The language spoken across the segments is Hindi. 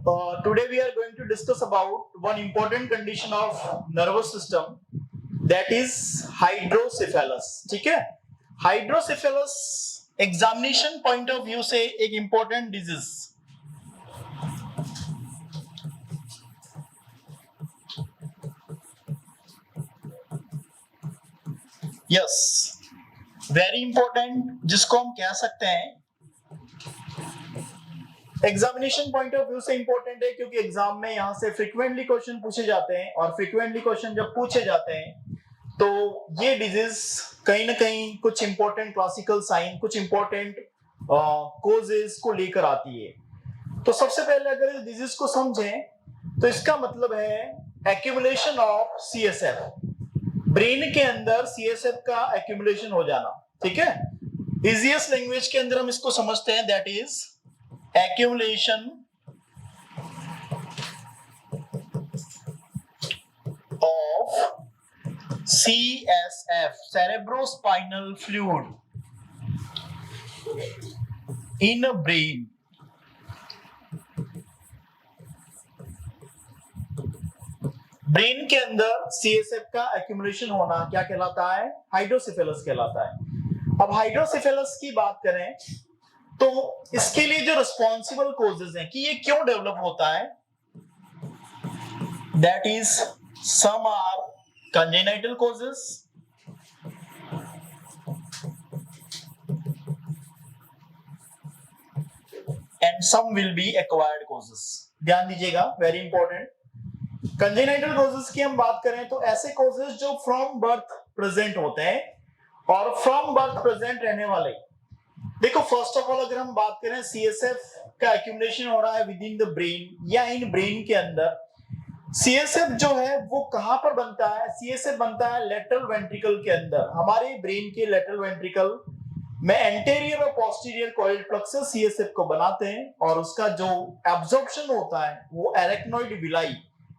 today we are going to discuss about one important condition of nervous system, that is hydrocephalus. ठीक है, hydrocephalus examination point of view से एक important disease. Yes, very important, जिसको हम कह सकते हैं एग्जामिनेशन पॉइंट ऑफ व्यू से इंपॉर्टेंट है, क्योंकि एग्जाम में यहां से फ्रीक्वेंटली क्वेश्चन पूछे जाते हैं, और फ्रीक्वेंटली क्वेश्चन जब पूछे जाते हैं तो ये डिजीज कहीं ना कहीं कुछ इंपॉर्टेंट क्लासिकल साइन, कुछ इंपॉर्टेंट कोजेस को लेकर आती है। तो सबसे पहले अगर इस डिजीज को समझें तो इसका मतलब है एक्यूमुलेशन ऑफ सीएसएफ, ब्रेन के अंदर सीएसएफ का एक्यूमुलेशन हो जाना। ठीक है, इजीएस्ट लैंग्वेज के अंदर हम इसको समझते हैं, that is accumulation of CSF, cerebrospinal fluid, in a brain. Brain के अंदर सीएसएफ का एक्यूमुलेशन होना क्या कहलाता है? हाइड्रोसेफेलस कहलाता है। अब हाइड्रोसेफेलस की बात करें तो इसके लिए जो रिस्पॉन्सिबल कोजेस हैं कि ये क्यों डेवलप होता है, that is some are congenital causes and some will be acquired causes. ध्यान दीजिएगा, वेरी इंपॉर्टेंट। कंजेनाइटल कोजेस की हम बात करें तो ऐसे कोजेस जो फ्रॉम बर्थ प्रेजेंट होते हैं, और फ्रॉम बर्थ प्रेजेंट रहने वाले, देखो फर्स्ट ऑफ ऑल अगर हम बात करें सीएसएफ का एक्यूमुलेशन हो रहा है विद इन द ब्रेन या इन ब्रेन के अंदर। सीएसएफ जो है वो कहां पर बनता है? सीएसएफ बनता है लेटरल वेंट्रिकल के अंदर। हमारे ब्रेन के लेटरल वेंट्रिकल में एंटेरियर और पोस्टीरियर कॉइल्ड प्लेक्सस सीएसएफ को बनाते हैं, और उसका जो एब्जॉर्प्शन होता है वो एरेक्नोइड विलाई,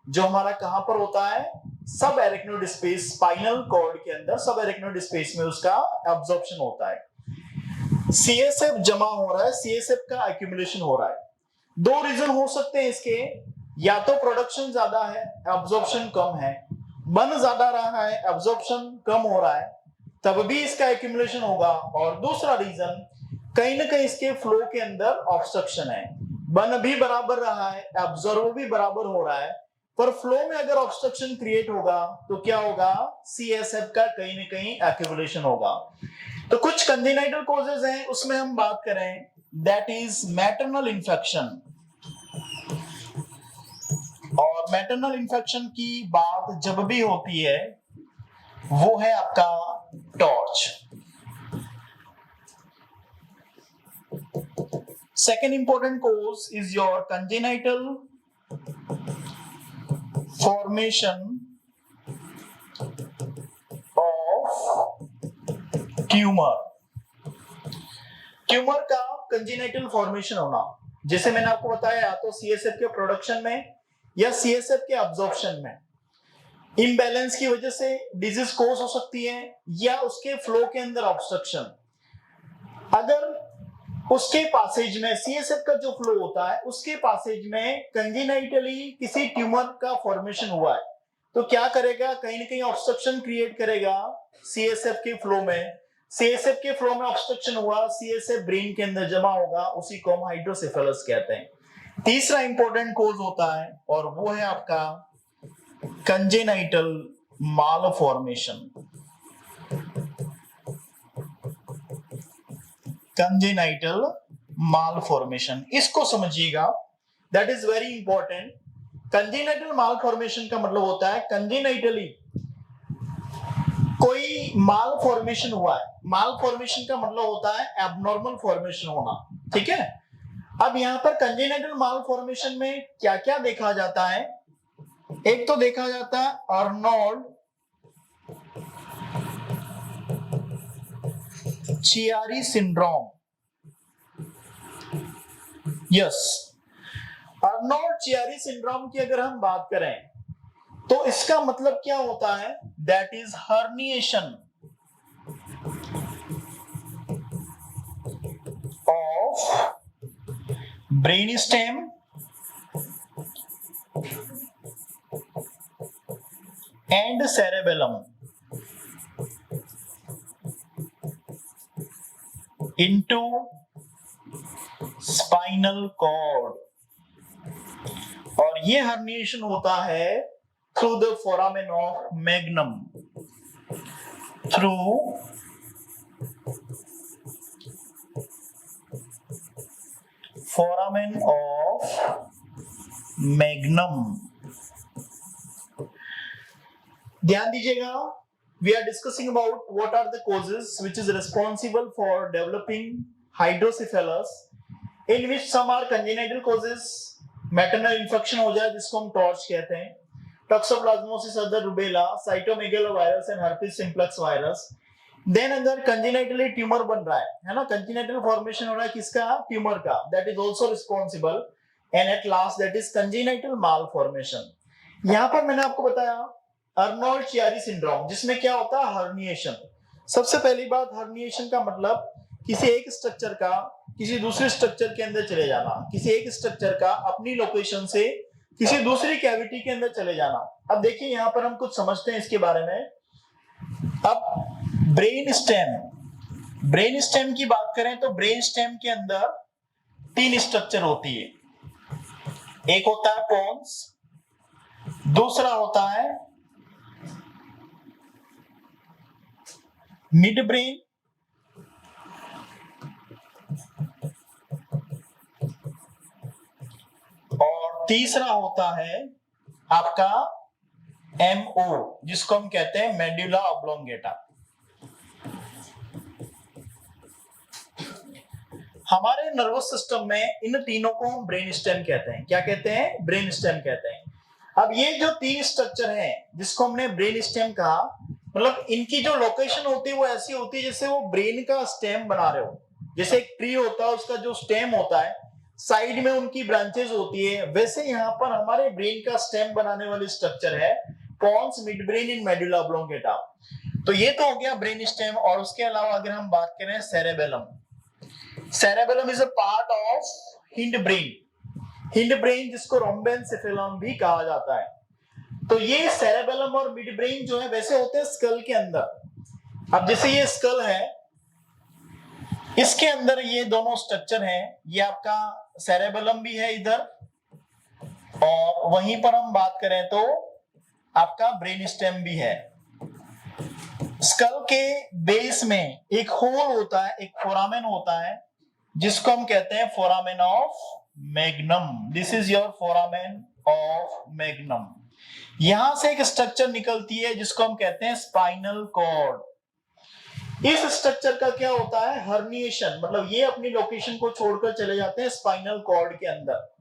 जो हमारा कहां पर होता है? सब एरेक्नोइड स्पेस, स्पाइनल कॉर्ड के अंदर सब एरेक्नोइड स्पेस में उसका एब्जॉर्प्शन होता है। सीएसएफ जमा हो रहा है, सीएसएफ का एक्यूमुलेशन हो रहा है। दो रीजन हो सकते हैं इसके, या तो प्रोडक्शन ज्यादा है, एब्जॉर्प्शन कम है, बन ज्यादा रहा है, एब्जॉर्प्शन कम हो रहा है, तब भी इसका एक्यूमुलेशन होगा। और दूसरा रीजन, कहीं ना कहीं इसके फ्लो के अंदर ऑब्स्ट्रक्शन है, बन भी बराबर रहा है, एब्जॉर्ब भी बराबर हो रहा है, पर फ्लो में अगर ऑब्स्ट्रक्शन क्रिएट होगा तो क्या होगा? सीएसएफ का कहीं ना कहीं एक्यूमुलेशन होगा। तो कुछ कंजेनाइटल कॉजेज हैं, उसमें हम बात करें, दैट इज मैटरनल इंफेक्शन। और मैटरनल इंफेक्शन की बात जब भी होती है वो है आपका torch. Second important cause is your congenital formation of tumour. Tumour का कंजेनाइटल फॉर्मेशन होना, जैसे मैंने आपको बताया, या तो सीएसएफ के प्रोडक्शन में या सीएसएफ के अब्जॉर्प्शन में इम्बैलेंस की वजह से डिजीज कोज हो सकती है, या उसके फ्लो के अंदर ऑब्स्ट्रक्शन। अगर उसके पासेज में सीएसएफ का जो फ्लो होता है उसके पासेज में कंजेनाइटली किसी ट्यूमर का फॉर्मेशन हुआ है, तो क्या करेगा? कहीं ना कहीं ऑब्स्ट्रक्शन क्रिएट करेगा सीएसएफ के फ्लो में। सीएसएफ के फ्लो में ऑब्स्ट्रक्शन हुआ, सीएसएफ ब्रेन के अंदर जमा होगा, उसी को हम हाइड्रोसेफेलस कहते हैं। तीसरा इंपॉर्टेंट कोज होता है और वो है आपका कंजेनाइटल मालफॉर्मेशन। कंजेनाइटल मालफॉर्मेशन, इसको समझिएगा, that is very important. Congenital malformation का मतलब होता है कंजेनाइटली कोई माल फॉर्मेशन हुआ है। माल फॉर्मेशन का मतलब होता है एबनॉर्मल फॉर्मेशन होना। ठीक है, अब यहां पर कंजेनाइटल माल फॉर्मेशन में क्या क्या देखा जाता है? एक तो देखा जाता है Arnold Chiari syndrome. Yes, Arnold Chiari syndrome की अगर हम बात करें तो इसका मतलब क्या होता है? That is herniation of brainstem and cerebellum into spinal cord, और ये हर्निएशन होता है through the foramen of magnum, through foramen of magnum. ध्यान दीजिएगा, we are discussing about what are the causes which is responsible for developing hydrocephalus, in which some are congenital causes, maternal infection हो जाए जिसको हम टॉर्च कहते हैं, toxoplasmosis other rubella, cytomegalovirus and herpes simplex virus. Then अगर कंजेनिटली ट्यूमर बन रहा है ना, कंजेनिटल फॉर्मेशन हो रहा है किसका, ट्यूमर का, that is also responsible, and at last that is congenital malformation. यहां पर मैंने आपको बताया अर्नोल्ड चियारी सिंड्रोम, जिसमें क्या होता है, हर्निएशन। सबसे पहली बात, हर्निएशन का मतलब किसी एक स्ट्रक्चर का किसी दूसरे स्ट्रक्चर के अंदर चले जाना, किसी एक स्ट्रक्चर का अपनी लोकेशन से किसी दूसरी कैविटी के अंदर चले जाना। अब देखिए यहां पर हम कुछ समझते हैं इसके बारे में। अब ब्रेन स्टेम की बात करें तो ब्रेन स्टेम के अंदर 3 स्ट्रक्चर होती है। एक होता है पोन्स, दूसरा होता है मिड ब्रेन, और तीसरा होता है आपका MO, जिसको हम कहते हैं मेडुला ऑब्लोंगेटा। हमारे नर्वस सिस्टम में इन तीनों को हम ब्रेन स्टेम कहते हैं। क्या कहते हैं, ब्रेन स्टेम कहते हैं। अब ये जो 3 स्ट्रक्चर हैं जिसको हमने ब्रेन स्टेम कहा, मतलब इनकी जो लोकेशन होती है वो ऐसी होती है जैसे वो ब्रेन का स्टेम बना रहे हो। जैसे एक ट्री होता है, उसका जो स्टेम होता है साइड में उनकी ब्रांचेस होती है, वैसे यहाँ पर हमारे ब्रेन का स्टेम बनाने वाली स्ट्रक्चर है pons, mid brain and medulla oblongata. तो ये तो हो गया ब्रेन स्टेम। और उसके अलावा अगर हम बात करें cerebellum, cerebellum is a part of hind brain जिसको रोम्बेनसेफेलम भी कहा जाता है। तो ये सेरेबेलम और मिड ब्रेन जो है वैसे होते हैं स्कल के अंदर। अब जैसे ये स्कल है, इसके अंदर ये दोनों स्ट्रक्चर हैं, ये आपका सेरेबेलम भी है इधर, और वहीं पर हम बात करें तो आपका ब्रेन स्टेम भी है। स्कल के बेस में एक होल होता है, एक फोरामेन होता है, जिसको हम कहते हैं foramen of magnum. This is your foramen of magnum. यहां से एक स्ट्रक्चर निकलती है जिसको हम कहते हैं स्पाइनल कॉर्ड। इस स्ट्रक्चर का क्या होता है, हर्निएशन, मतलब ये अपनी लोकेशन को छोड़कर चले जाते हैं स्पाइनल कॉर्ड के अंदर,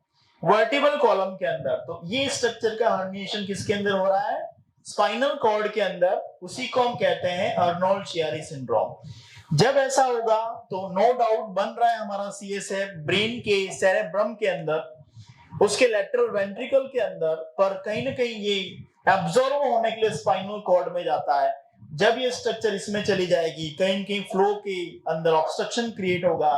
वर्टिब्रल कॉलम के अंदर। तो ये स्ट्रक्चर का हर्निएशन किसके अंदर हो रहा है, स्पाइनल कॉर्ड के अंदर। उसी को हम कहते हैं अर्नोल्ड चियारी सिंड्रोम। जब ऐसा होगा तो नो डाउट बन रहा है हमारा CSF ब्रेन के सेरेब्रम के अंदर, उसके लेटरल वेंट्रिकल के अंदर, पर कहीं ना कहीं ये एब्जॉर्ब होने के लिए स्पाइनल कॉर्ड में जाता है। जब ये स्ट्रक्चर इसमें चली जाएगी, कहीं न कहीं फ्लो के अंदर ऑब्स्ट्रक्शन क्रिएट होगा,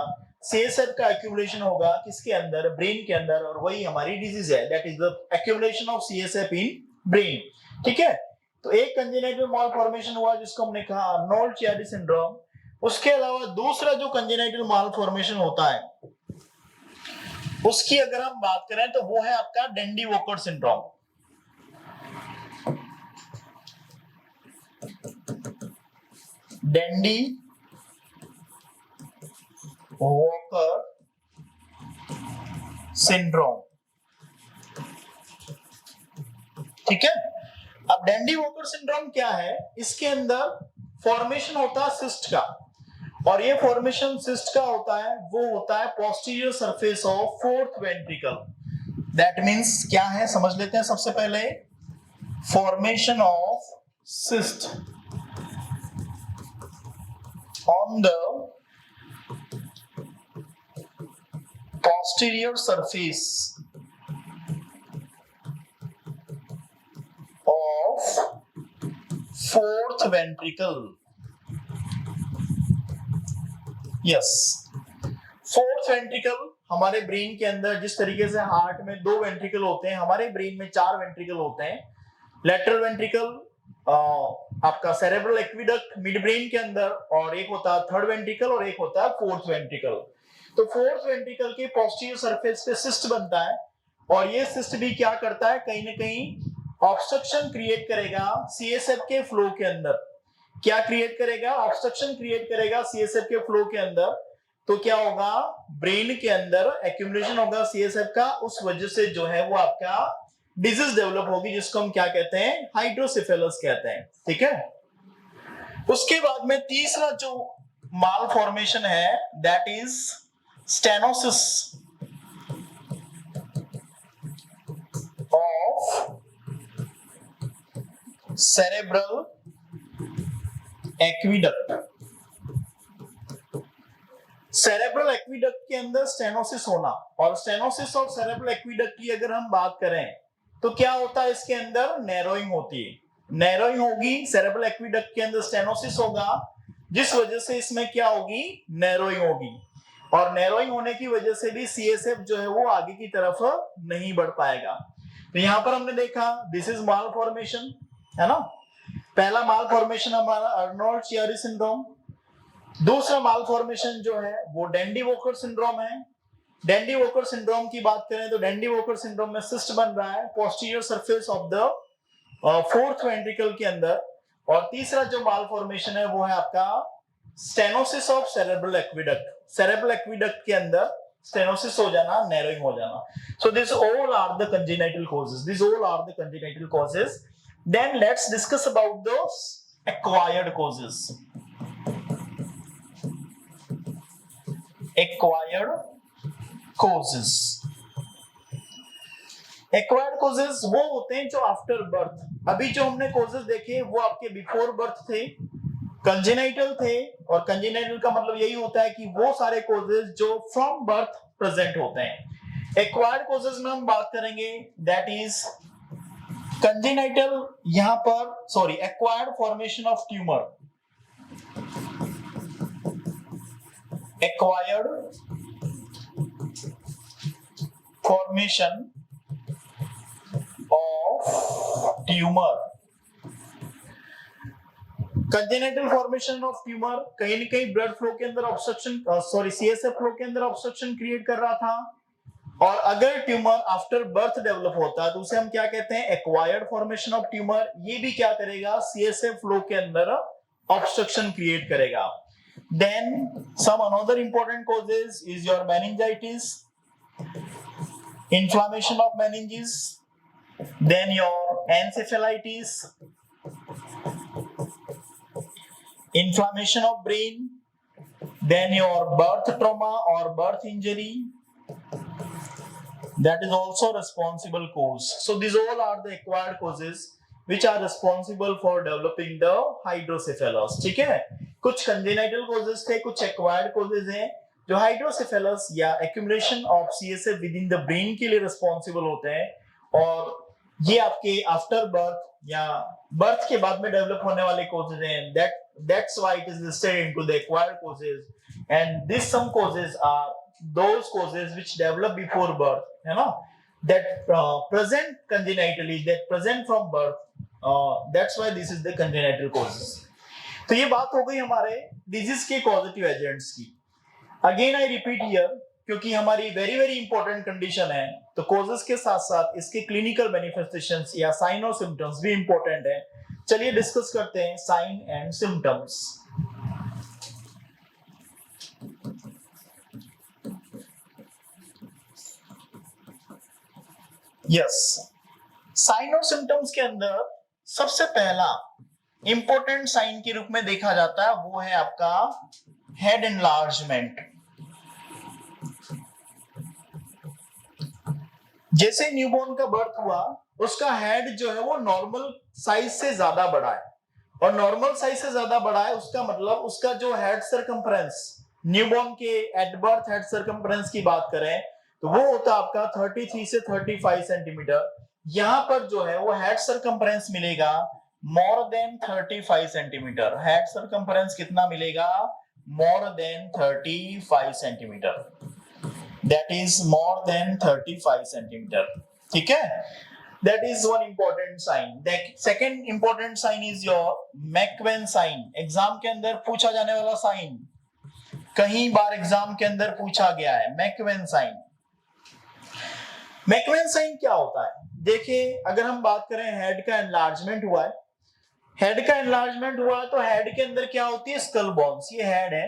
CSF का एक्यूमुलेशन होगा किसके अंदर, ब्रेन के अंदर, और वही हमारी डिजीज है, that is the accumulation of CSF in brain. ठीक है, तो एक कंजेनिटल मालफॉर्मेशन हुआ जिसको हमने कहा अर्नोल्ड चियारी सिंड्रोम। उसके अलावा दूसरा जो कंजेनिटल मालफॉर्मेशन होता है उसकी अगर हम बात करें तो वो है आपका Dandy walker syndrome. Dandy walker syndrome, ठीक है। अब डेंडी वॉकर सिंड्रोम क्या है, इसके अंदर फॉर्मेशन होता है सिस्ट का, और ये फॉर्मेशन सिस्ट का होता है वो होता है posterior surface of fourth ventricle. That means क्या है समझ लेते हैं सबसे पहले, formation of cyst on the posterior surface of fourth ventricle. Yes, fourth ventricle हमारे ब्रेन के अंदर, जिस तरीके से हार्ट में 2 वेंट्रिकल होते हैं, हमारे ब्रेन में 4 वेंट्रिकल होते हैं, लेटरल वेंट्रिकल, आपका सेरेब्रल एक्विडक्ट मिड ब्रेन के अंदर, और एक होता है थर्ड वेंट्रिकल और एक होता है फोर्थ वेंट्रिकल। तो फोर्थ वेंट्रिकल के पोस्टीरियर सरफेस पे सिस्ट बनता है, और ये सिस्ट भी क्या करता है, कहीं ना कहीं ऑब्स्ट्रक्शन क्रिएट करेगा सीएसएफ के फ्लो के अंदर। क्या क्रिएट करेगा? ऑब्स्ट्रक्शन क्रिएट करेगा सीएसएफ के फ्लो के अंदर। तो क्या होगा, ब्रेन के अंदर एक्यूमुलेशन होगा सीएसएफ का, उस वजह से जो है वो आपका डिजीज डेवलप होगी, जिसको हम क्या कहते हैं, हाइड्रोसेफेलस कहते हैं। ठीक है। उसके बाद में तीसरा जो माल फॉर्मेशन है, that is stenosis of cerebral aqueduct. Cerebral aqueduct के अंदर स्टेनोसिस होना, और स्टेनोसिस ऑफ सेरेब्रल एक्विडक्ट की अगर हम बात करें तो क्या होता है, इसके अंदर नैरोइंग होती है, नैरोइंग होगी सेरेब्रल एक्विडक्ट के अंदर, स्टेनोसिस होगा, जिस वजह से इसमें क्या होगी, नैरोइंग होगी, और नैरोइंग होने की वजह से भी सीएसएफ जो है वो आगे की तरफ नहीं बढ़ पाएगा। तो यहां पर हमने देखा दिस इज माल फॉर्मेशन, है ना। पहला माल फॉर्मेशन हमारा अर्नोल्ड-चियारी सिंड्रोम। दूसरा माल फॉर्मेशन जो है वो डेंडी-वॉकर सिंड्रोम है। डेंडी-वॉकर सिंड्रोम की बात करें तो डेंडी-वॉकर सिंड्रोम में सिस्ट बन रहा है posterior surface of the fourth ventricle के अंदर। और तीसरा जो माल फॉर्मेशन है वो है आपका stenosis of cerebral aqueduct. Cerebral aqueduct के अंदर स्टेनोसिस हो जाना, नैरोइंग हो जाना। So this all are the congenital causes, this all are the congenital causes. Then let's discuss about those acquired causes. Acquired causes। Acquired causes वो होते हैं जो आफ्टर बर्थ, अभी जो हमने causes देखे वो आपके बिफोर बर्थ थे, कंजेनाइटल थे, और कंजेनाइटल का मतलब यही होता है कि वो सारे causes जो फ्रॉम बर्थ प्रेजेंट होते हैं। एक्वायर्ड causes में हम बात करेंगे, दैट इज कंजेनाइटल, यहां पर sorry acquired formation of tumour, acquired formation of tumor। Congenital formation of tumour कहीं न कहीं ब्लड फ्लो के अंदर ऑब्स्ट्रक्शन, सॉरी सीएसएफ फ्लो के अंदर ऑब्स्ट्रक्शन क्रिएट कर रहा था, और अगर ट्यूमर आफ्टर बर्थ डेवलप होता है तो उसे हम क्या कहते हैं, एक्वायर्ड फॉर्मेशन ऑफ ट्यूमर। ये भी क्या करेगा, सीएसएफ फ्लो के अंदर ऑब्स्ट्रक्शन क्रिएट करेगा। Then some another important causes is your meningitis, inflammation of meninges, then your encephalitis, inflammation of brain, then your birth trauma or birth injury, that is also responsible cause। So these all are the acquired causes which are responsible for developing the hydrocephalus। ठीक है, कुछ congenital causes थे, कुछ acquired causes हैं जो हाइड्रोसेफेलस या accumulation of CSF with in the brain के लिए रिस्पांसिबल होते हैं, और ये आपके आफ्टर बर्थ या बर्थ के बाद में डेवलप होने वाले कॉजेज हैं। That's why it is listed into the acquired causes, and this some causes are those causes which develop before birth, है ना, that present congenitally, that present from birth, that's why this is the congenital causes. तो ये बात हो गई हमारे डिजीज के कॉजेटिव एजेंट्स की। अगेन आई रिपीट हियर, क्योंकि हमारी वेरी वेरी इंपॉर्टेंट कंडीशन है, तो कॉजेस के साथ साथ इसके क्लिनिकल मैनिफेस्टेशंस या साइन और सिम्टम्स भी इंपॉर्टेंट है। चलिए डिस्कस करते हैं sign and symptoms. Yes, sign और सिम्टम्स के अंदर सबसे पहला इंपॉर्टेंट साइन के रूप में देखा जाता है वो है आपका हेड एनलार्जमेंट। जैसे न्यूबॉर्न का बर्थ हुआ, उसका हेड जो है वो नॉर्मल साइज से ज्यादा बड़ा है, और नॉर्मल साइज से ज्यादा बड़ा है उसका मतलब उसका जो हेड सरकमफ्रेंस, न्यूबॉर्न के एट बर्थ हेड सरकमफ्रेंस की बात करें तो वो होता है आपका 33 से 35 सेंटीमीटर। यहां पर जो है वो हेड सरकमफ्रेंस मिलेगा more than 35 centimetre. Head circumference कितना मिलेगा, more than 35 centimetre, that is more than 35 centimetre. ठीक है, That is one important sign. The second important sign is your McEwen sign. Exam के अंदर पूछा जाने वाला साइन, कहीं बार एग्जाम के अंदर पूछा गया है, मैकवेन साइन. मैकवेन साइन क्या होता है? देखिए, अगर हम बात करें हेड का एनलार्जमेंट हुआ है, हेड का एनलार्जमेंट हुआ तो हेड के अंदर क्या होती है? Skull bones. ये हेड है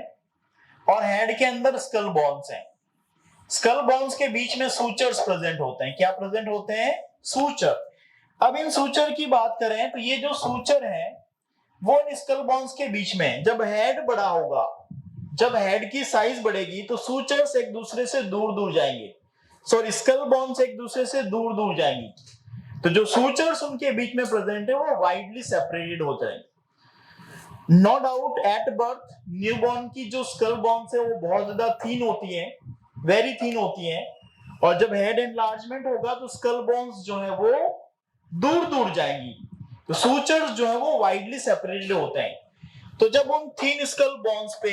और हेड के अंदर स्कल बोन्स हैं. स्कल बोन्स के बीच में सूचर्स प्रेजेंट होते हैं. क्या प्रेजेंट होते हैं? सूचर. अब इन सूचर की बात करें तो ये जो सूचर है वो इन स्कल बोन्स के बीच में, जब हेड बड़ा होगा, जब हेड की साइज बढ़ेगी तो सूचर्स एक दूसरे से दूर दूर जाएंगे. सॉरी, स्कल बोन्स एक दूसरे से दूर दूर जाएंगी. तो जो सूचर्स उनके बीच में प्रेजेंट है वो वाइडली सेपरेटेड हो जाएंगे. No doubt at birth newborn की जो स्कल बोन्स है वो बहुत ज्यादा थीन होती है, वेरी थीन होती है, और जब हेड एनलार्जमेंट होगा तो स्कल बोन्स जो है वो दूर दूर जाएंगी. तो सूचर्स जो है वो वाइडली सेपरेटेड होते हैं. तो जब उन थीन स्कल बोन्स पे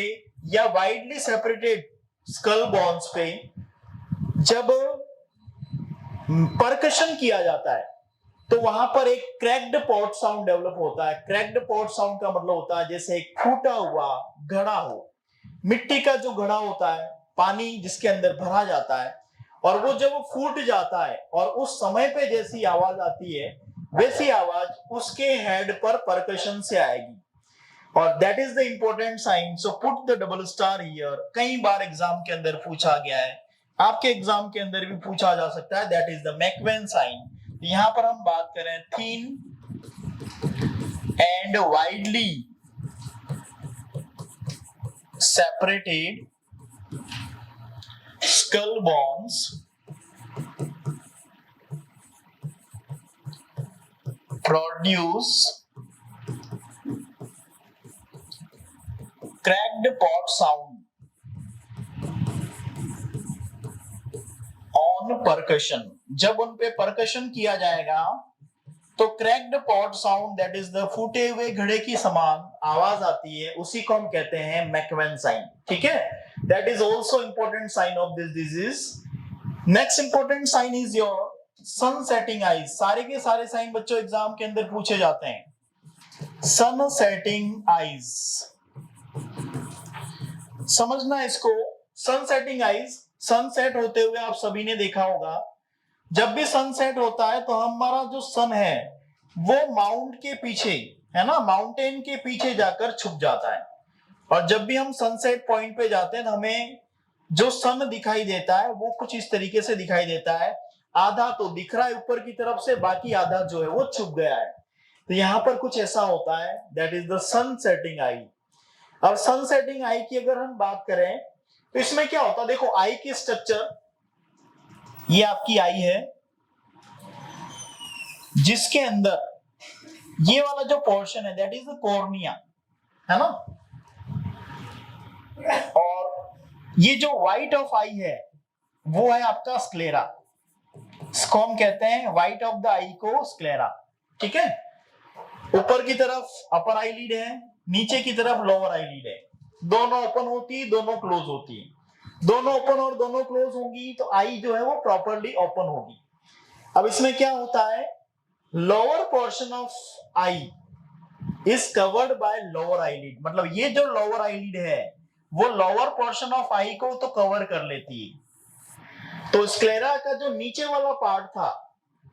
या वाइडली सेपरेटेड स्कल बोन्स पे जब परकशन किया जाता है तो वहां पर एक क्रैक्ड पॉट साउंड डेवलप होता है. क्रैक्ड पॉट साउंड का मतलब होता है जैसे एक फूटा हुआ घड़ा हो, मिट्टी का जो घड़ा होता है, पानी जिसके अंदर भरा जाता है, और वो जब फूट जाता है और उस समय पे जैसी आवाज आती है वैसी आवाज उसके हेड पर परकशन से आएगी. और that is the important sign. So put the double star here. कई बार एग्जाम के अंदर पूछा गया है, आपके एग्जाम के अंदर भी पूछा जा सकता है. That is the McEwen sign. यहां पर हम बात करें thin and widely separated skull bones produce cracked pot sound on percussion. जब उन पे परकशन किया जाएगा तो cracked pot sound, that is the फूटे हुए घड़े की समान आवाज आती है, उसी को हम कहते हैं मैकवेन साइन. ठीक है? That is also important sign of this disease. Next important sign is your sun setting eyes. सारे के सारे साइन बच्चों एग्जाम के अंदर पूछे जाते हैं. सन सेटिंग आईज, समझना इसको. सन सेटिंग आईज, सनसेट होते हुए आप सभी ने देखा होगा, जब भी सनसेट होता है तो हमारा जो सन है वो माउंट के पीछे, है ना, माउंटेन के पीछे जाकर छुप जाता है. और जब भी हम सनसेट पॉइंट पे जाते हैं तो हमें जो सन दिखाई देता है वो कुछ इस तरीके से दिखाई देता है. आधा तो दिख रहा है ऊपर की तरफ से, बाकी आधा जो है वो छुप गया है. तो यहाँ पर कुछ ऐसा होता है, that is the sun setting eye. अब सन सेटिंग आई की अगर हम बात करें तो इसमें क्या होता है? देखो, आई की स्ट्रक्चर, ये आपकी आई है जिसके अंदर ये वाला जो पोर्शन है दैट इज द कॉर्निया, है ना, और ये जो व्हाइट ऑफ आई है वो है आपका स्क्लेरा. इसको हम कहते हैं व्हाइट ऑफ द आई को स्क्लेरा. ठीक है? ऊपर की तरफ अपर आईलिड है, नीचे की तरफ लोअर आईलिड है. दोनों ओपन होती है, दोनों क्लोज होती है. दोनों ओपन और दोनों क्लोज होंगी तो आई जो है वो प्रॉपर्ली ओपन होगी. अब इसमें क्या होता है? Lower portion of I is covered by lower eyelid. मतलब ये जो लोअर आईलिड है वो लोअर पोर्शन ऑफ आई को तो कवर कर लेती है. तो स्क्लेरा का जो नीचे वाला पार्ट था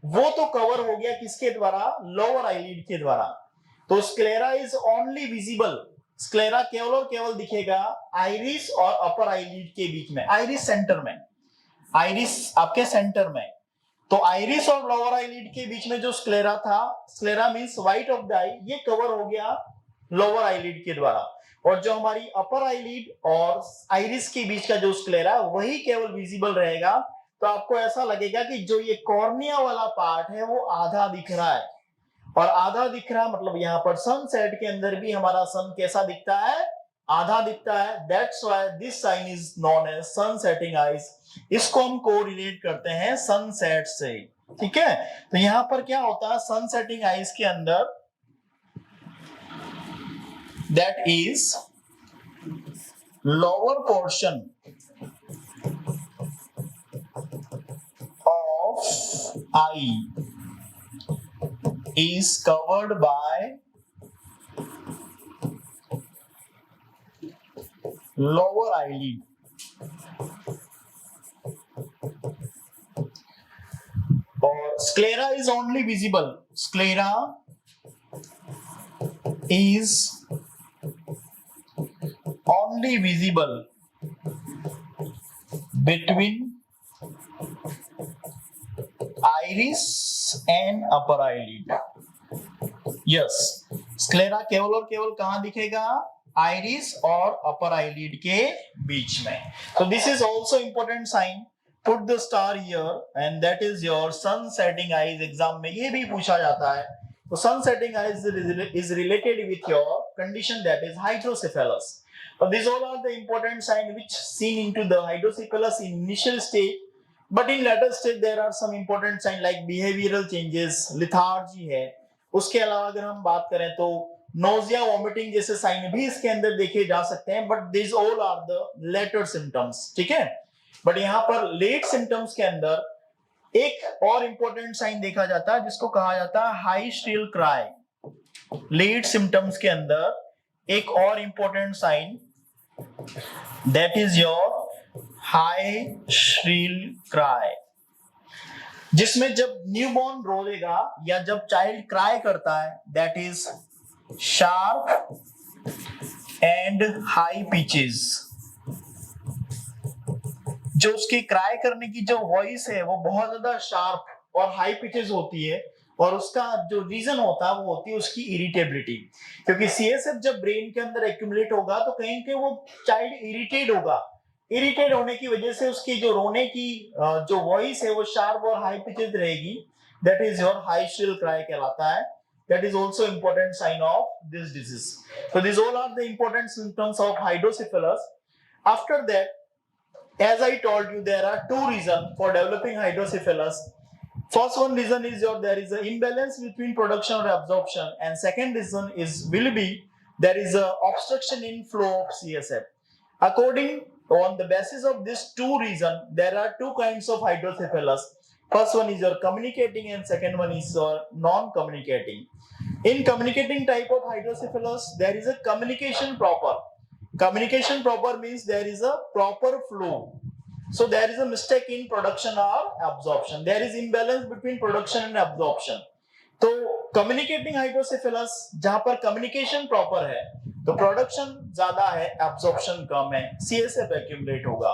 वो तो कवर हो गया किसके द्वारा? लोअर आईलिड के द्वारा. तो sclera is only visible. Sclera केवल और केवल दिखेगा आइरिस और अपर आईलिड के बीच में, आइरिस सेंटर में, आइरिस आपके सेंटर में. तो आइरिस और लोअर आईलिड के बीच में जो स्क्लेरा था, sclera means white of the eye, ये कवर हो गया लोअर आईलिड के द्वारा. और जो हमारी अपर आईलिड और आइरिस के बीच का जो स्क्लेरा वही केवल विजिबल रहेगा. तो आपको ऐसा लगेगा कि जो ये कॉर्निया वाला पार्ट है वो आधा दिख रहा है, और आधा दिख रहा मतलब यहाँ पर सनसेट के अंदर भी हमारा सन कैसा दिखता है? आधा दिखता है. That's why this sign is known as sun setting eyes. इसको हम कोरिलेट करते हैं सनसेट से. ठीक है? तो यहां पर क्या होता है? सन सेटिंग आईज के अंदर that is lower portion of I is covered by lower eyelid. Or sclera is only visible. Sclera is only visible between iris and upper eyelid. Yes, sclera केवल और केवल कहां दिखेगा? आइरिस और अपर आईलिड के बीच में. So this is also important sign. Put the star here and that is your sun setting eyes. Exam में ये भी पूछा जाता है. तो sun setting eyes is related with your condition that is hydrocephalus. So these all are the important signs which seen into the hydrocephalus in initial stage. But in later stage there are some important signs like behavioral changes, lethargy है. उसके अलावा अगर हम बात करें तो नोजिया, वॉमिटिंग जैसे साइन भी इसके अंदर देखे जा सकते हैं. But this all are the later symptoms. ठीक है. बट यहाँ पर लेट सिम्टम्स के अंदर एक और इंपॉर्टेंट साइन देखा जाता है जिसको कहा जाता है high shrill cry. Late symptoms के अंदर एक और important sign that is your high shrill cry, जिसमें जब न्यूबॉर्न रोएगा या जब चाइल्ड क्राई करता है that is sharp and high pitches. जो उसकी क्राई करने की जो वॉइस है वो बहुत ज्यादा शार्प और हाई पिचेस होती है. और उसका जो रीजन होता है वो होती है उसकी इरिटेबिलिटी. क्योंकि सीएसएफ जब ब्रेन के अंदर एक्यूमुलेट होगा तो कहीं के वो चाइल्ड इरिटेट होगा. इरिटेट होने की वजह से उसकी जो रोने की जो वॉइस है वो शार्प और हाई पिचेड रहेगी. That is your high shrill cry कहलाता है. That is also important sign of this disease. So this all are the important symptoms of hydrocephalus. After that, as I told you, there are two reasons for developing hydrocephalus. First one reason is there is an imbalance between production or absorption, and second reason will be there is a obstruction in flow of CSF. According on the basis of these two reasons, there are two kinds of hydrocephalus. First one is your communicating and second one is your non-communicating. In communicating type of hydrocephalus, there is a communication proper. Communication proper means there is a proper flow. So there is a mistake in production or absorption. There is imbalance between production and absorption. तो communicating hydrocephalus जहां पर communication proper है तो production ज्यादा है, absorption कम है, CSF accumulate होगा.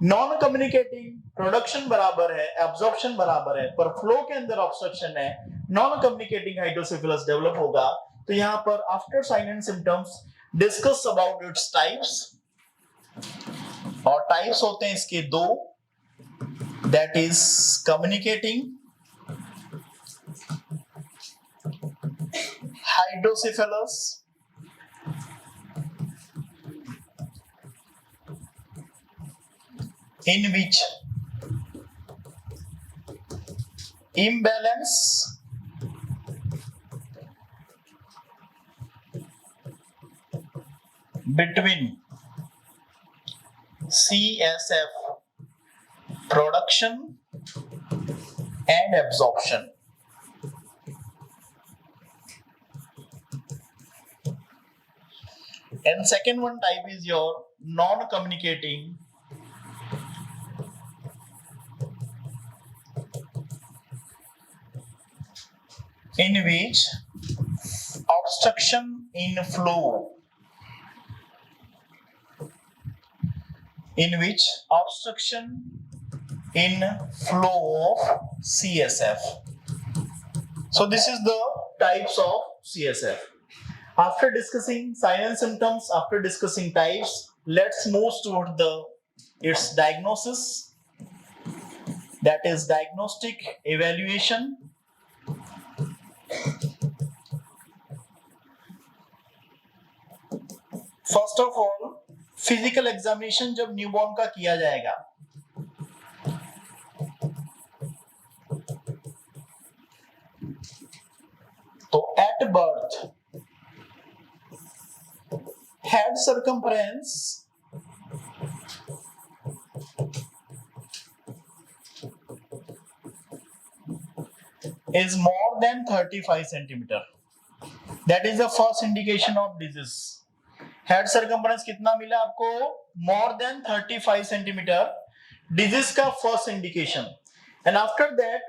नॉन कम्युनिकेटिंग प्रोडक्शन बराबर है, एब्जॉर्प्शन बराबर है, पर फ्लो के अंदर ऑब्स्ट्रक्शन है, नॉन कम्युनिकेटिंग हाइड्रोसेफेलस डेवलप होगा. तो यहाँ पर after sign and symptoms discuss about its types. और टाइप्स होते हैं इसके दो, that is communicating hydrocephalus in which imbalance between CSF production and absorption. And second one type is your non-communicating in which obstruction in flow of CSF. So this is the types of CSF. After discussing signs and symptoms, after discussing types, let's move toward its diagnosis, that is diagnostic evaluation. First of all physical examination जब न्यूबॉर्न का किया जाएगा तो at birth head circumference is more than 35 centimeter. That is the first indication of disease. Head circumference कितना मिला आपको? More than 35 centimetre. डिजीज का first indication. And after that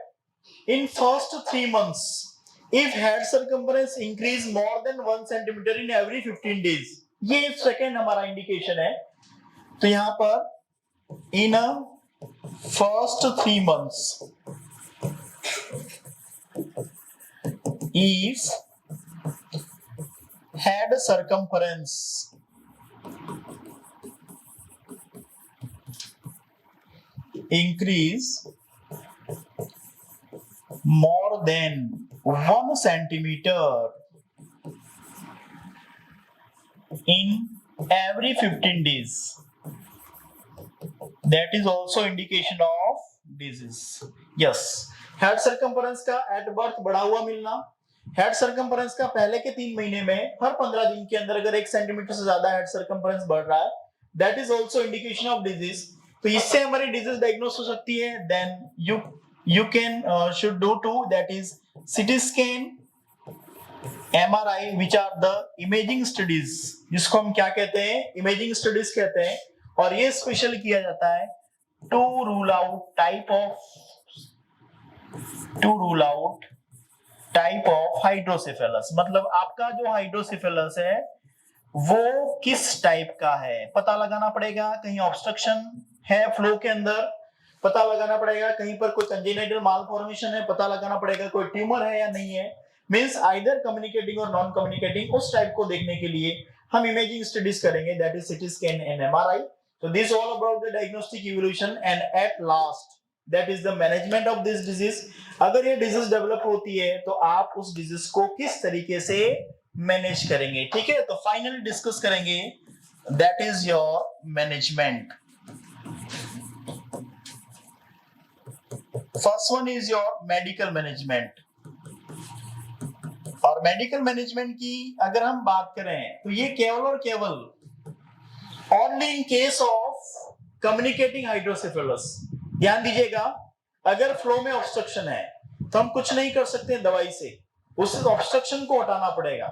in first 3 months if head circumference increase more than 1 centimeter in every 15 days, ये सेकेंड हमारा इंडिकेशन है. तो यहां पर in first 3 months if head circumference increase more than 1 centimeter in every 15 days, that is also indication of disease. Yes, head circumference का at birth बढ़ा हुआ मिलना. हेड सर्कम्फरेंस का पहले के 3 महीने में हर 15 दिन के अंदर अगर 1 सेंटीमीटर से ज्यादा हेड सर्कम्फरेंस बढ़ रहा है, that is also indication of disease. तो इससे हमारी डिजीज डायग्नोस हो सकती है. Then you can should do two, that is CT scan, MRI, which are the imaging studies, जिसको हम क्या कहते हैं? इमेजिंग स्टडीज कहते हैं. और ये स्पेशली किया जाता है to rule out type of hydrocephalus. मतलब आपका जो हाइड्रोसेफेलस है वो किस टाइप का है पता लगाना पड़ेगा. कहीं ऑब्स्ट्रक्शन है फ्लो के अंदर, पता लगाना पड़ेगा. कहीं पर कोई कंजेनिटल मालफॉर्मेशन है, पता लगाना पड़ेगा. कोई ट्यूमर है या नहीं है, मींस आइदर कम्युनिकेटिंग और नॉन कम्युनिकेटिंग. उस टाइप को देखने के लिए हम इमेजिंग स्टडीज करेंगे, that is CT scan and MRI. So this all about the diagnostic evolution and at last that is the management of this disease. अगर ये डिजीज डेवलप होती है तो आप उस डिजीज को किस तरीके से मैनेज करेंगे. ठीक है, तो फाइनली डिस्कस करेंगे that is your management. First one is your medical management. और मेडिकल मैनेजमेंट की अगर हम बात करें तो ये केवल और केवल only in case of communicating hydrocephalus. ध्यान दीजिएगा, अगर फ्लो में ऑब्स्ट्रक्शन है तो हम कुछ नहीं कर सकते दवाई से, उस ऑब्स्ट्रक्शन को हटाना पड़ेगा.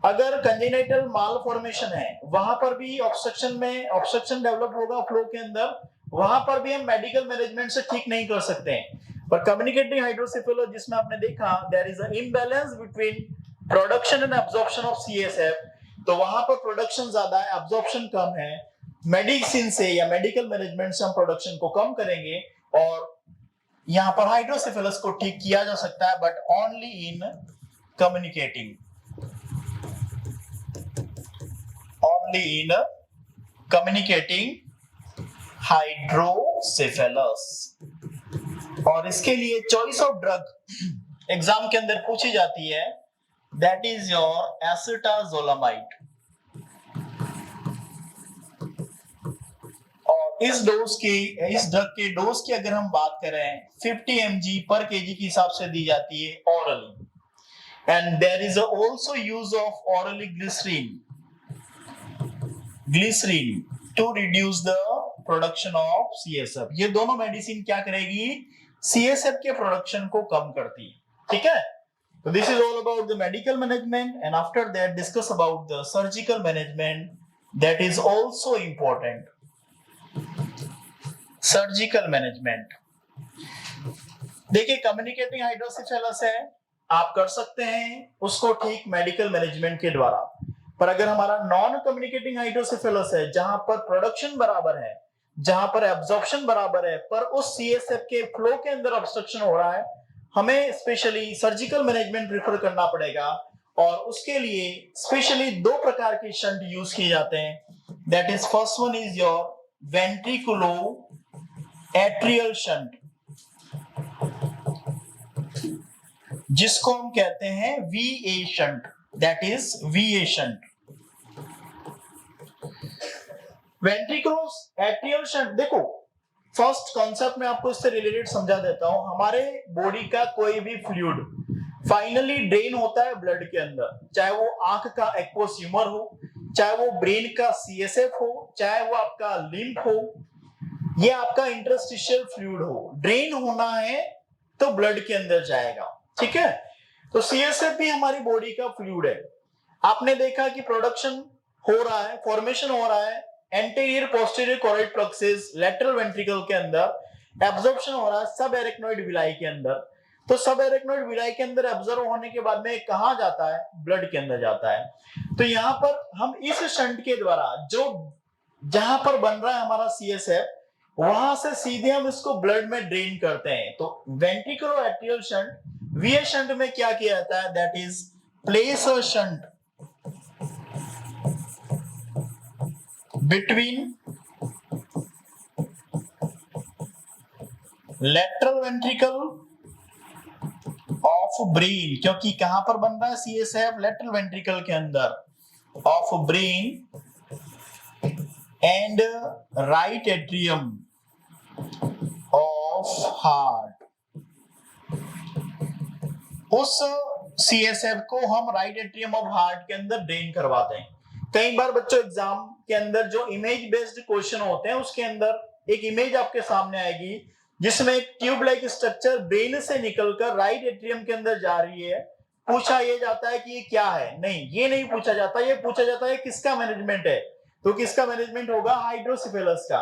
अगर कंजेनिटल मालफॉर्मेशन है वहां पर भी ऑब्स्ट्रक्शन डेवलप होगा फ्लो के अंदर, वहां पर भी हम मेडिकल मैनेजमेंट से ठीक नहीं कर सकते हैं. पर कम्युनिकेटिंग हाइड्रोसेफेलस जिसमें आपने देखा there is a imbalance between production and absorption of CSF. तो वहां पर प्रोडक्शन ज्यादा है, एब्जॉर्प्शन कम है. मेडिसिन से या मेडिकल मैनेजमेंट से हम प्रोडक्शन को कम करेंगे और यहां पर हाइड्रोसेफेलस को ठीक किया जा सकता है, but only in communicating hydrocephalus. और इसके लिए चॉइस ऑफ ड्रग एग्जाम के अंदर पूछी जाती है, दैट इज योर एसिटाजोलामाइड. और इस ड्रग के डोज की अगर हम बात करें 50 mg पर केजी के हिसाब से दी जाती है orally. And there is also use of orally glycerin to reduce the production of CSF. ये दोनों मेडिसिन क्या करेगी? CSF के प्रोडक्शन को कम करती है. ठीक है, so this is all about the medical management, and after that discuss about the surgical management, that is also important. Surgical management. देखिए, कम्युनिकेटिंग हाइड्रोसेफेलस है, आप कर सकते हैं उसको ठीक मेडिकल मैनेजमेंट के द्वारा. पर अगर हमारा नॉन कम्युनिकेटिंग हाइड्रोसेफेलस है जहां पर प्रोडक्शन बराबर है, जहां पर एब्जॉर्प्शन बराबर है, पर उस सीएसएफ के फ्लो के अंदर ऑब्स्ट्रक्शन हो रहा है, हमें स्पेशली सर्जिकल मैनेजमेंट प्रेफर करना पड़ेगा. और उसके लिए स्पेशली 2 प्रकार के शंट यूज किए जाते हैं. That is first one is your ventriculo atrial shunt, जिसको हम कहते हैं VA shunt. That is VA shunt. Ventriculo atrial shunt, देखो फर्स्ट कॉन्सेप्ट में आपको इससे रिलेटेड समझा देता हूं. हमारे बॉडी का कोई भी फ्लूइड फाइनली ड्रेन होता है ब्लड के अंदर, चाहे वो आंख का एक्वस ह्यूमर हो, चाहे वो ब्रेन का सीएसएफ हो, चाहे वो आपका लिम्फ हो, ये आपका इंटरस्टिशियल फ्लूइड हो. ड्रेन होना है तो ब्लड के अंदर जाएगा. ठीक है। तो सीएसएफ भी हमारी बॉडी का फ्लूइड है। आपने देखा कि प्रोडक्शन हो रहा है, फॉर्मेशन हो रहा है anterior posterior choroid plexus lateral ventricle के अंदर, एब्जॉर्प्शन हो रहा है सब एरेक्नोइड विलाई के अंदर। तो सब एरेक्नोइड विलाई के अंदर एब्जॉर्ब होने के बाद में कहां जाता है, ब्लड के अंदर जाता है। तो यहां पर हम इस शंट के द्वारा जो जहां पर बन रहा है हमारा सीएसएफ, वहां से सीधे हम इसको ब्लड में ड्रेन करते हैं। तो वेंट्रिकुलर एट्रियल शंट, वीए शंट में क्या किया जाता है, that is place a shunt between lateral ventricle of brain, क्योंकि कहां पर बन रहा है सीएसएफ, लेटरल वेंट्रिकल के अंदर of brain and right atrium of heart. उस सीएसएफ को हम राइट एट्रियम ऑफ हार्ट के अंदर ड्रेन करवाते हैं। कई बार बच्चों एग्जाम के अंदर जो इमेज बेस्ड क्वेश्चन होते हैं उसके अंदर एक इमेज आपके सामने आएगी जिसमें एक ट्यूब लाइक स्ट्रक्चर ब्रेन से निकलकर राइट एट्रियम के अंदर जा रही है। पूछा ये जाता है कि ये क्या है, नहीं ये नहीं पूछा जाता, ये पूछा जाता है किसका मैनेजमेंट है। तो किसका मैनेजमेंट होगा, हाइड्रोसिफेलस का।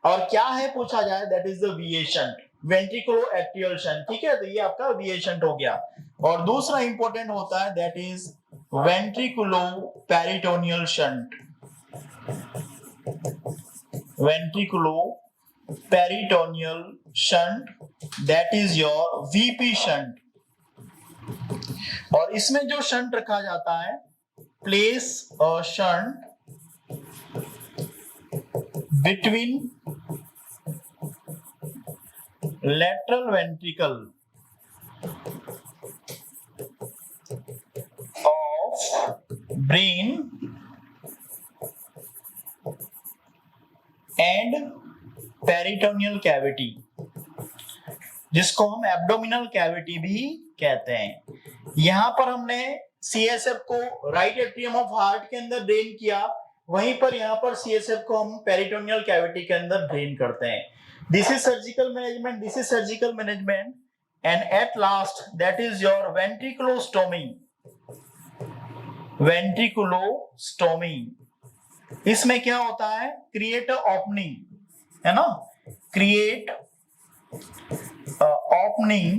और क्या है पूछा जाए, that is the VA shunt, ventriculo atrial shunt. ठीक है, तो ये आपका वीए शंट हो गया। और दूसरा इंपॉर्टेंट होता है that is ventriculo peritoneal shunt, ventriculo peritoneal shunt, that is your VP shunt. और इसमें जो शंट रखा जाता है, place a shunt between lateral ventricle of brain and peritoneal cavity, जिसको हम एब्डोमिनल कैविटी भी कहते हैं। यहां पर हमने सीएसएफ को राइट एट्रियम ऑफ हार्ट के अंदर ड्रेन किया, वहीं पर यहां पर सीएसएफ को हम पेरिटोनियल कैविटी के अंदर ड्रेन करते हैं। This is surgical management, this is surgical management, and at last that is your ventriculostomy, ventriculostomy। इसमें क्या होता है, create a opening, है ना, create a opening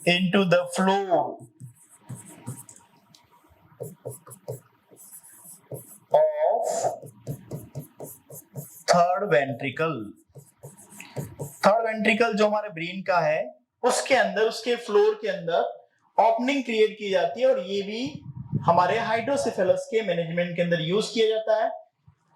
into the floor of third ventricle. Third ventricle जो हमारे ब्रेन का है उसके अंदर, उसके फ्लोर के अंदर ओपनिंग क्रिएट की जाती है। और ये भी हमारे हाइड्रोसिफेलस के मैनेजमेंट के अंदर यूज किया जाता है।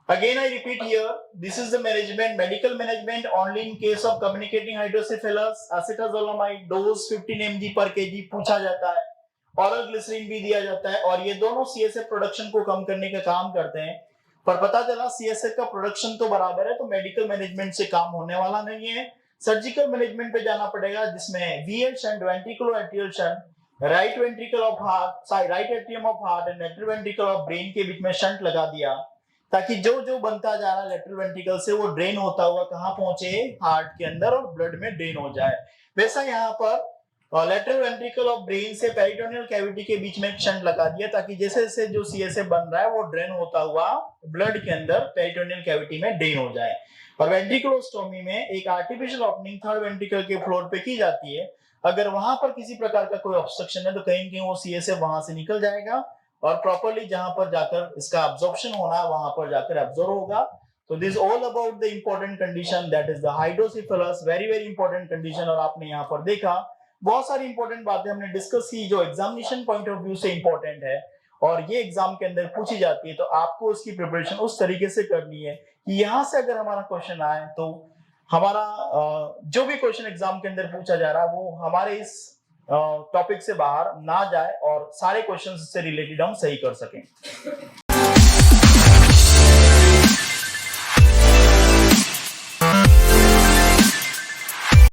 Again I repeat here, this is the management, medical management only in case of communicating hydrocephalus. Acetazolamide dose 15 mg पर केजी पूछा जाता है, ऑरल ग्लिसरीन भी दिया जाता है, और ये दोनों सीएसएफ प्रोडक्शन को कम करने का काम करते हैं। पर पता चला सीएसएफ का प्रोडक्शन तो बराबर है, तो मेडिकल मैनेजमेंट से काम होने वाला नहीं है। सर्जिकल मैनेजमेंट पे जाना पड़ेगा, जिसमें VL shunt, ventricular atrial shunt, right ventricle of heart, right atrium of heart and lateral ventricle of brain के बीच में शंट लगा दिया, ताकि जो जो बनता जा रहा है लेटरल वेंट्रिकल से वो ड्रेन होता हुआ कहां पहुंचे, हार्ट के अंदर, और ब्लड में ड्रेन हो जाए। वैसा यहाँ पर लेटरल वेंट्रिकल ऑफ ब्रेन से पेरिटोनियल कैविटी के बीच में एक शंट लगा दिया, ताकि जैसे जैसे जो सीएसएफ बन रहा है वो ड्रेन होता हुआ ब्लड के अंदर पेरिटोनियल कैविटी में ड्रेन हो जाए। और वेंट्रिकुलोस्टोमी में एक आर्टिफिशियल ओपनिंग थर्ड वेंट्रिकल के फ्लोर पे की जाती है। अगर वहां पर किसी प्रकार का कोई ऑब्स्ट्रक्शन है तो कहीं कहीं वो सीएसएफ वहां से निकल जाएगा और प्रॉपर्ली जहां पर जाकर इसका अब्जॉर्प्शन होना है वहां पर जाकर एब्जॉर्ब होगा। तो this all about the important condition, that is the hydrocephalus, very very important condition. और आपने यहाँ पर देखा बहुत सारी इंपॉर्टेंट बातें हमने डिस्कस की जो एग्जामिनेशन पॉइंट ऑफ व्यू से इंपॉर्टेंट है, और ये एग्जाम के अंदर पूछी जाती है। तो आपको उसकी प्रिपरेशन उस तरीके से करनी है कि यहां से अगर हमारा क्वेश्चन आए तो हमारा जो भी क्वेश्चन एग्जाम के अंदर पूछा जा रहा है वो हमारे इस टॉपिक से बाहर ना जाए और सारे क्वेश्चन से रिलेटेड हम सही कर सकें।